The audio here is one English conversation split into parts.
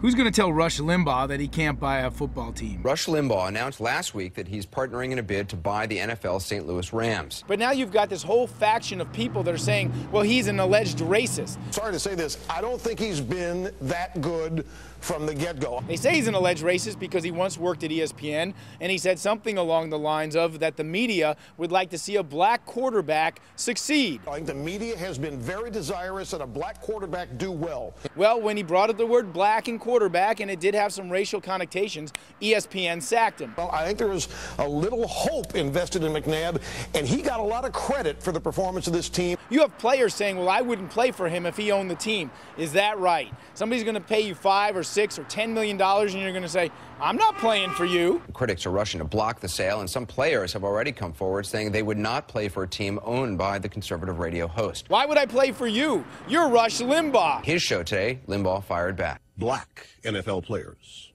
Who's going to tell Rush Limbaugh that he can't buy a football team? Rush Limbaugh announced last week that he's partnering in a bid to buy the NFL St. Louis Rams. But now you've got this whole faction of people that are saying, well, he's an alleged racist. Sorry to say this, I don't think he's been that good from the get-go. They say he's an alleged racist because he once worked at ESPN, and he said something along the lines of that the media would like to see a black quarterback succeed. I think the media has been very desirous that a black quarterback do well. Well, when he brought up the word black and quarterback, and it did have some racial connotations, ESPN sacked him. Well, I think there was a little hope invested in McNabb, and he got a lot of credit for the performance of this team. You have players saying, well, I wouldn't play for him if he owned the team. Is that right? Somebody's going to pay you $5 or $6 or $10 million, and you're going to say, I'm not playing for you. Critics are rushing to block the sale, and some players have already come forward saying they would not play for a team owned by the conservative radio host. Why would I play for you? You're Rush Limbaugh. His show today, Limbaugh fired back. Black NFL players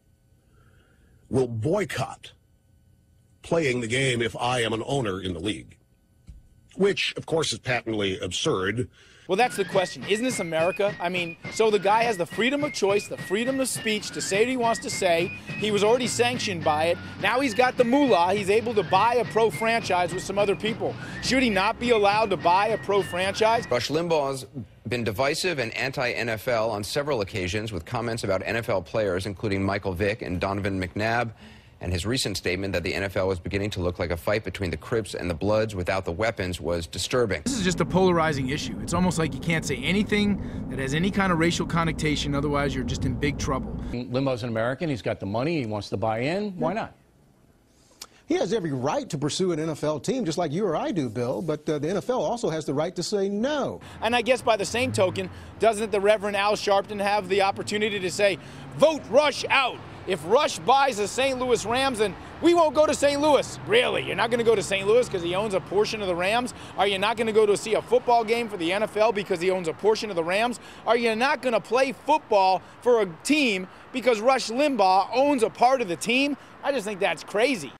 will boycott playing the game if I am an owner in the league, which, of course, is patently absurd. Well, that's the question. Isn't this America? I mean, so the guy has the freedom of choice, the freedom of speech to say what he wants to say. He was already sanctioned by it. Now he's got the moolah. He's able to buy a pro franchise with some other people. Should he not be allowed to buy a pro franchise? Rush Limbaugh's been divisive and anti-NFL on several occasions with comments about NFL players, including Michael Vick and Donovan McNabb. And his recent statement that the NFL was beginning to look like a fight between the Crips and the Bloods without the weapons was disturbing. This is just a polarizing issue. It's almost like you can't say anything that has any kind of racial connotation, otherwise you're just in big trouble. Limbaugh's an American. He's got the money. He wants to buy in. Why not? He has every right to pursue an NFL team, just like you or I do, Bill, but the NFL also has the right to say no. And I guess by the same token, doesn't the Reverend Al Sharpton have the opportunity to say, vote Rush out? If Rush buys the St. Louis Rams, then we won't go to St. Louis. Really? You're not going to go to St. Louis because he owns a portion of the Rams? Are you not going to go to see a football game for the NFL because he owns a portion of the Rams? Are you not going to play football for a team because Rush Limbaugh owns a part of the team? I just think that's crazy.